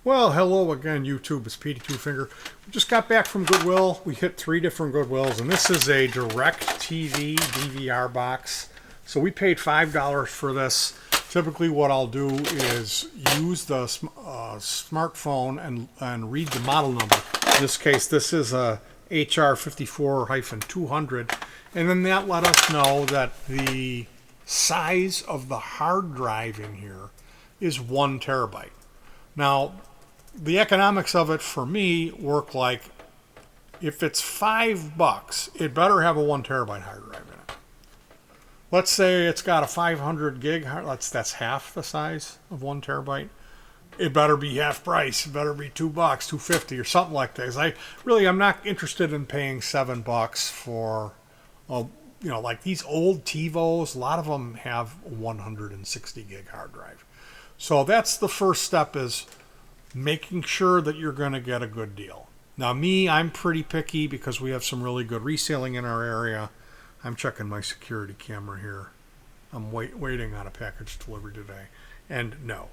Well, hello again, YouTube. It's Petey Two Finger. We just got back from Goodwill. We hit 3 different Goodwills, and this is a direct TV DVR box. So we paid $5 for this. Typically what I'll do is use the smartphone and read the model number. In this case, this is a HR54-200, and then that let us know that the size of the hard drive in here is 1 terabyte. Now, the economics of it for me work like, if it's $5, it better have a 1 terabyte hard drive in it. Let's say it's got a 500 gig, that's half the size of 1 terabyte. It better be half price. It better be $2, $2.50 or something like that. I'm not interested in paying $7 for, like these old TiVos. A lot of them have a 160 gig hard drive. So that's the first step, is making sure that you're going to get a good deal. Now I'm pretty picky because we have some really good reselling in our area. I'm checking my security camera here. I'm waiting on a package delivery today. And no.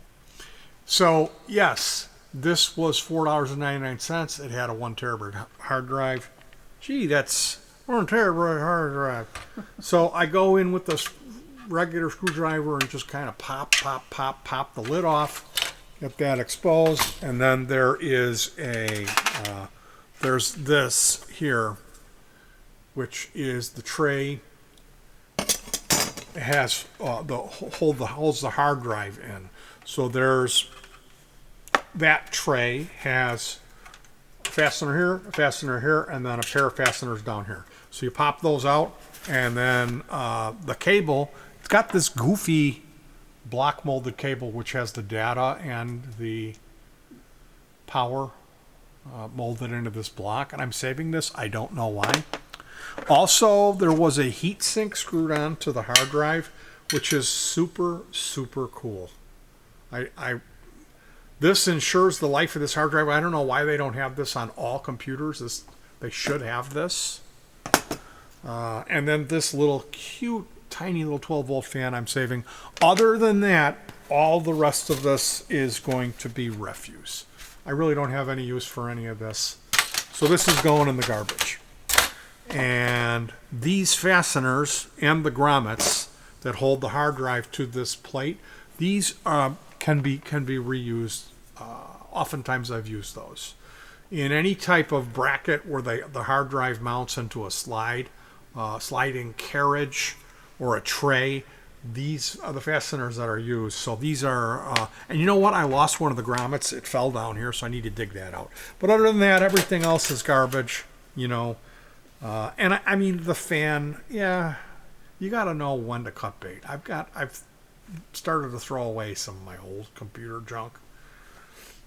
So yes, this was $4.99. It had a 1 terabyte hard drive. Gee, that's 1 terabyte hard drive. So I go in with this regular screwdriver and just kind of pop the lid off, get that exposed, and then there is there's this here, which is the tray. It has holds the hard drive in. So there's that tray has a fastener here, and then a pair of fasteners down here. So you pop those out, and then the cable. It's got this goofy block molded cable which has the data and the power molded into this block, and I'm saving this. I don't know why. Also, there was a heat sink screwed on to the hard drive, which is super cool. This ensures the life of this hard drive. I don't know why they don't have this on all computers. They should have this. And then this little cute tiny little 12-volt fan I'm saving. Other than that, all the rest of this is going to be refuse. I really don't have any use for any of this. So this is going in the garbage. And these fasteners and the grommets that hold the hard drive to this plate, these can be reused. Oftentimes I've used those. In any type of bracket where the hard drive mounts into a sliding carriage, or a tray, these are the fasteners that are used. So these are, and you know what? I lost one of the grommets. It fell down here, so I need to dig that out. But other than that, everything else is garbage, And I mean, the fan, yeah, you got to know when to cut bait. I've started to throw away some of my old computer junk.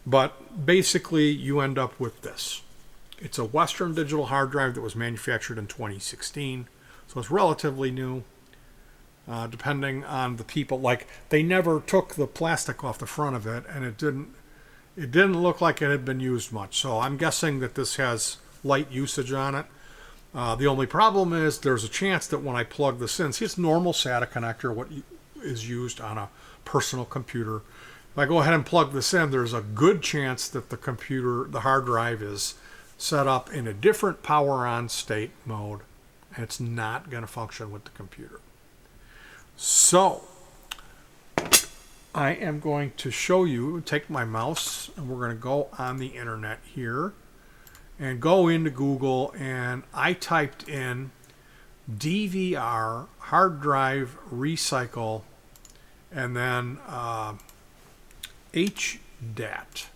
But basically, you end up with this. It's a Western Digital hard drive that was manufactured in 2016. So it's relatively new. Depending on the people, like they never took the plastic off the front of it, and it didn't look like it had been used much. So I'm guessing that this has light usage on it. The only problem is there's a chance that when I plug this in, see, it's normal SATA connector, what is used on a personal computer. If I go ahead and plug this in, there's a good chance that the hard drive is set up in a different power on state mode, and it's not going to function with the computer. So I am going to show you, take my mouse, and we're going to go on the internet here and go into Google, and I typed in DVR hard drive recycle and then HDAT.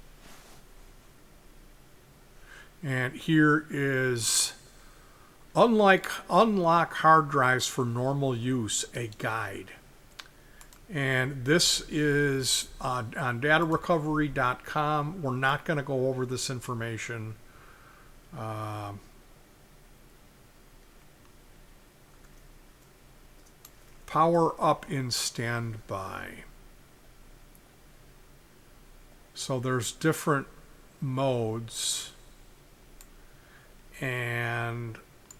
And here is Unlock hard drives for normal use, a guide. And this is on datarecovery.com. We're not going to go over this information. Power up in standby. So there's different modes. And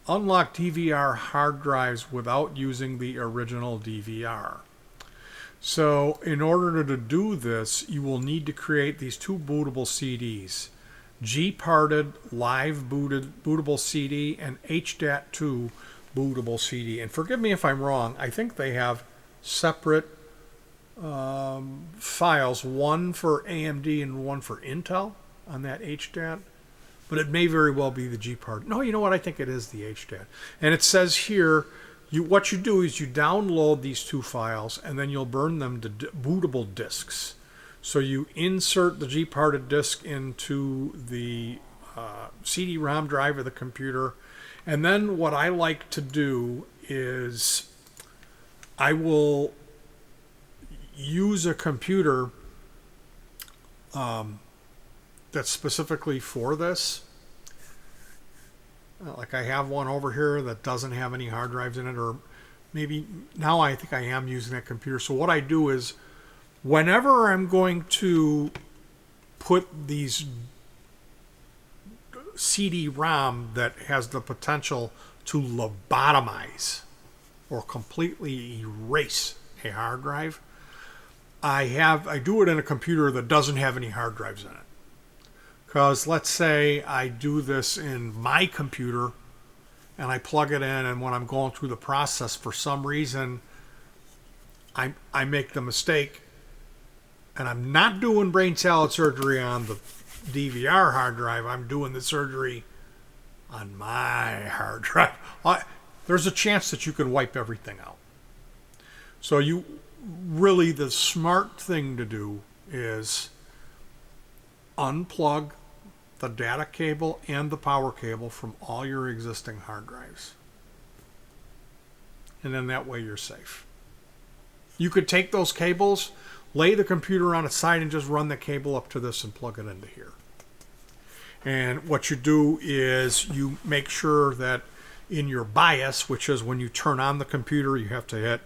unlock DVR hard drives without using the original DVR. So in order to do this, you will need to create these two bootable CDs. GPARTED live bootable CD and HDAT2 bootable CD. And forgive me if I'm wrong, I think they have separate files, one for AMD and one for Intel on that HDAT. But it may very well be the GPARTED. No, you know what? I think it is the HDAT. And it says here, what you do is you download these two files and then you'll burn them to bootable disks. So you insert the GPARTED disk into the CD-ROM drive of the computer. And then what I like to do is I will use a computer that's specifically for this. Like I have one over here that doesn't have any hard drives in it, or maybe now I think I am using that computer. So what I do is whenever I'm going to put these CD-ROM that has the potential to lobotomize or completely erase a hard drive, I do it in a computer that doesn't have any hard drives in it. Because let's say I do this in my computer and I plug it in, and when I'm going through the process, for some reason, I make the mistake, and I'm not doing brain salad surgery on the DVR hard drive. I'm doing the surgery on my hard drive. There's a chance that you can wipe everything out. So the smart thing to do is unplug the data cable and the power cable from all your existing hard drives. And then that way you're safe. You could take those cables, lay the computer on its side, and just run the cable up to this and plug it into here. And what you do is you make sure that in your BIOS, which is when you turn on the computer, you have to hit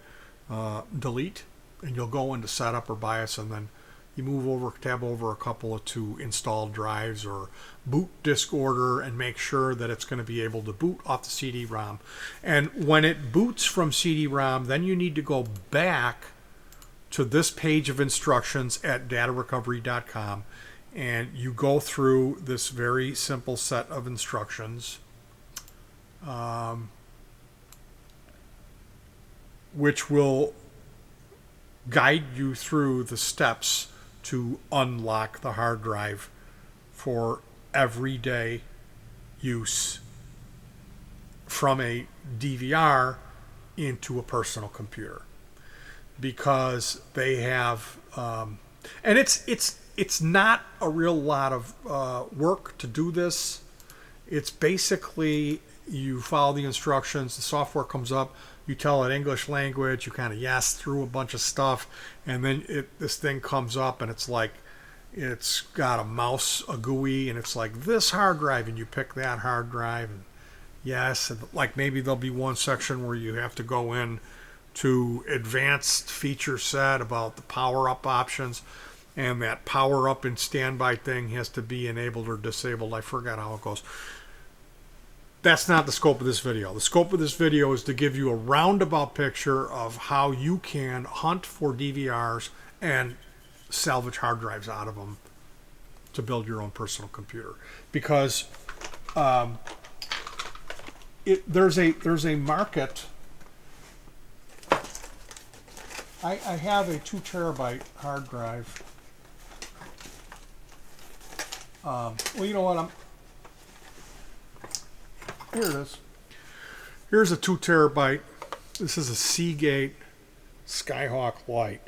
delete, and you'll go into setup or BIOS, and then you tab over a couple to install drives or boot disk order, and make sure that it's going to be able to boot off the CD-ROM. And when it boots from CD-ROM, then you need to go back to this page of instructions at datarecovery.com, and you go through this very simple set of instructions, which will guide you through the steps to unlock the hard drive for everyday use from a DVR into a personal computer, because they have and it's not a real lot of work to do this. It's basically you follow the instructions, the software comes up, you tell it English language, you kind of yes through a bunch of stuff, and then this thing comes up and it's like, it's got a mouse, a GUI, and it's like this hard drive, and you pick that hard drive, and yes, and like maybe there'll be one section where you have to go in to advanced feature set about the power up options, and that power up and standby thing has to be enabled or disabled. I forgot how it goes. That's not the scope of this video. The scope of this video is to give you a roundabout picture of how you can hunt for DVRs and salvage hard drives out of them to build your own personal computer. Because there's a market. I have a 2 terabyte hard drive. Well, you know what? Here it is. Here's a 2 terabyte. This is a Seagate Skyhawk Lite.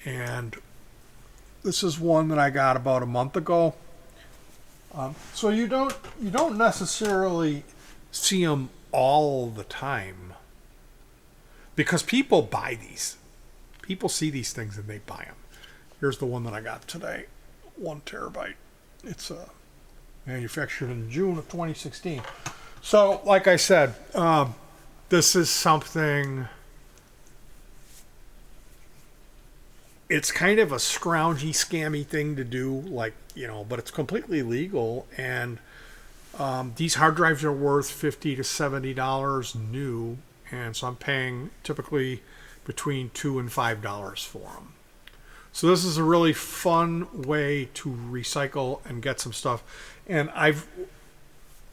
And this is one that I got about a month ago. So you don't necessarily see them all the time, because people buy these. People see these things and they buy them. Here's the one that I got today, 1 terabyte. It's manufactured in June of 2016. So, like I said, this is something. It's kind of a scroungy, scammy thing to do, but it's completely legal. And these hard drives are worth $50 to $70 new, and so I'm paying typically between $2 and $5 for them. So this is a really fun way to recycle and get some stuff. And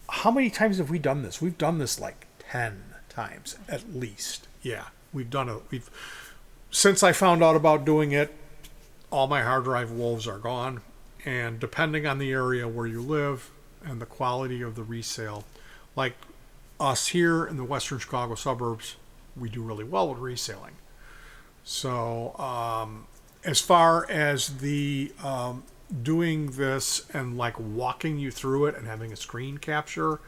how many times have we done this? We've done this like 10 times at least. Yeah, we've done it. Since I found out about doing it, all my hard drive wolves are gone. And depending on the area where you live and the quality of the resale, like us here in the Western Chicago suburbs, we do really well with reselling. So as far as the doing this and like walking you through it and having a screen capture,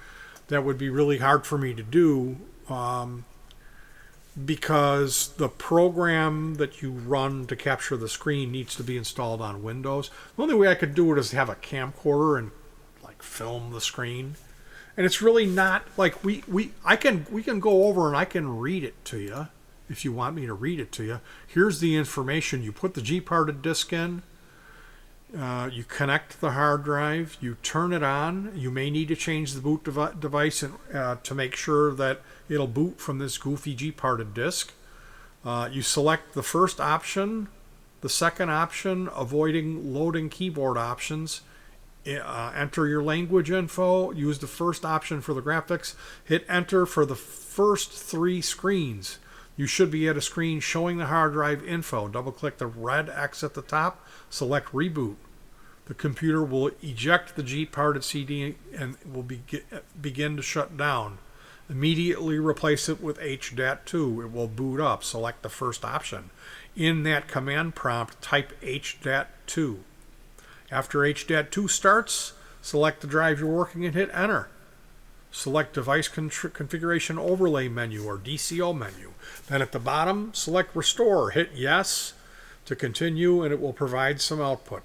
that would be really hard for me to do because the program that you run to capture the screen needs to be installed on Windows. The only way I could do it is have a camcorder and like film the screen. And it's really not like we can go over and I can read it to you if you want me to read it to you. Here's the information. You put the GPARTED disk in. You connect the hard drive. You turn it on. You may need to change the boot device to make sure that it'll boot from this goofy GPARTED disk. You select the first option, the second option, avoiding loading keyboard options. Enter your language info. Use the first option for the graphics. Hit enter for the first 3 screens. You should be at a screen showing the hard drive info. Double click the red X at the top. Select reboot. The computer will eject the GPARTED CD and will begin to shut down. Immediately replace it with HDAT 2. It will boot up. Select the first option. In that command prompt, type HDAT 2. After HDAT 2 starts, select the drive you're working and hit enter. Select Device Configuration Overlay menu or DCO menu. Then at the bottom, select Restore. Hit Yes to continue and it will provide some output.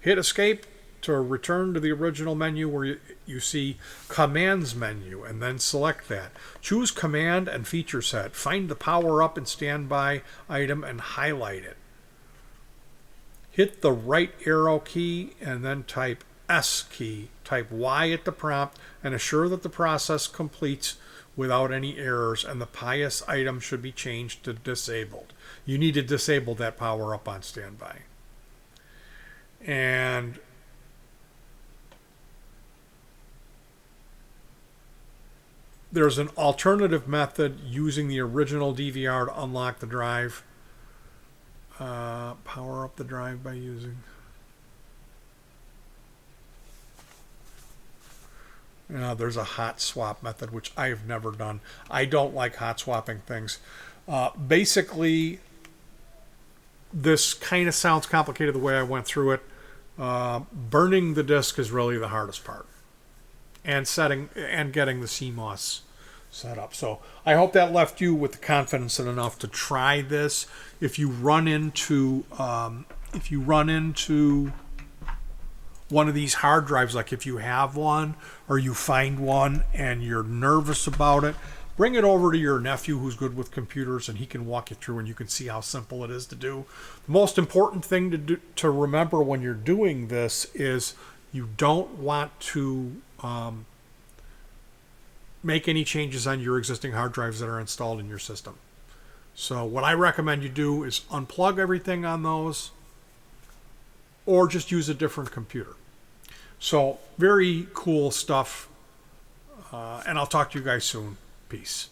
Hit Escape to return to the original menu where you see Commands menu and then select that. Choose Command and Feature Set. Find the Power Up and Standby item and highlight it. Hit the right arrow key and then type S key. Type Y at the prompt and assure that the process completes without any errors and the pious item should be changed to disabled. You need to disable that power up on standby. And there's an alternative method using the original DVR to unlock the drive. Power up the drive by using... there's a hot swap method, which I have never done. I don't like hot swapping things. Basically, this kind of sounds complicated the way I went through it. Burning the disk is really the hardest part, and getting the CMOS set up. So I hope that left you with the confidence enough to try this. If you run into one of these hard drives, like if you have one or you find one and you're nervous about it, bring it over to your nephew who's good with computers and he can walk you through and you can see how simple it is to do. The most important thing to remember when you're doing this is you don't want to make any changes on your existing hard drives that are installed in your system. So what I recommend you do is unplug everything on those or just use a different computer. So very cool stuff. And I'll talk to you guys soon. Peace.